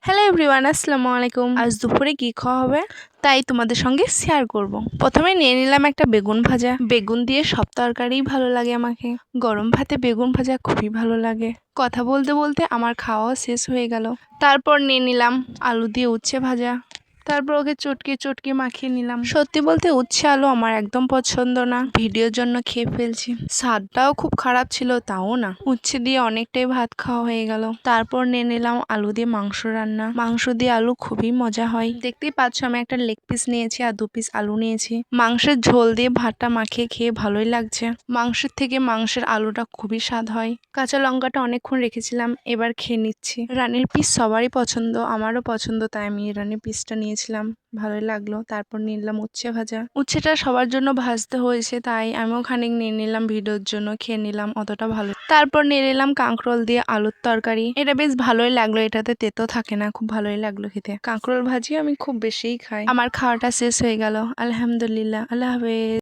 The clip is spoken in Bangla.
হ্যালো এভরিওয়ান, আসসালামু আলাইকুম। আজ দুপুরে কি খাওয়া হবে তাই তোমাদের সঙ্গে শেয়ার করব। প্রথমে নিয়ে নিলাম একটা বেগুন ভাজা। বেগুন দিয়ে সব তরকারিই ভালো লাগে আমাকে। গরম ভাতে বেগুন ভাজা খুবই ভালো লাগে। কথা বলতে বলতে আমার খাওয়াও শেষ হয়ে গেল। তারপর নিয়ে নিলাম আলু দিয়ে উচ্ছে ভাজা। তারপর ওকে চটকে চটকে মাখিয়ে নিলাম। সত্যি বলতে উচ্ছে আলু আমার একদম পছন্দ না, ভিডিওর জন্য খেয়ে ফেলছি। স্বাদটাও খুব খারাপ ছিল, তাও না, উচ্ছে দিয়ে অনেকটাই ভাত খাওয়া হয়ে গেল। তারপর নিয়ে নিলাম আলু দিয়ে মাংস রান্না। মাংস দিয়ে আলু খুবই মজা হয়। দেখতেই পাচ্ছ আমি একটা লেগ পিস নিয়েছি আর 2 পিস আলু নিয়েছি। মাংসের ঝোল দিয়ে ভাতটা মাখিয়ে খেয়ে ভালোই লাগছে। মাংসের থেকে মাংসের আলুটা খুবই স্বাদ হয়। কাঁচা লঙ্কাটা অনেকক্ষণ রেখেছিলাম, এবার খেয়ে নিচ্ছি। রানীর পিস সবারই পছন্দ, আমারও পছন্দ, তাই আমি রানীর পিসটা নিয়েছিলাম, ভালোই লাগলো। তারপর নিলাম উচ্ছে ভাজা। উচ্ছেটা সবার জন্য ভাজতে হয়েছে, তাই আমিও খানিক নিয়ে নিলাম, ভিডিওর জন্য খেয়ে নিলাম, অতটা ভালো। তারপর নিয়ে নিলাম কাঁকরোল দিয়ে আলুর তরকারি। এটা বেশ ভালোই লাগলো, এটাতে তেতো থাকে না, খুব ভালোই লাগলো খেতে। কাঁকরোল ভাজি আমি খুব বেশিই খাই। আমার খাওয়াটা শেষ হয়ে গেল। আলহামদুলিল্লাহ, আল্লাহ হাফেজ।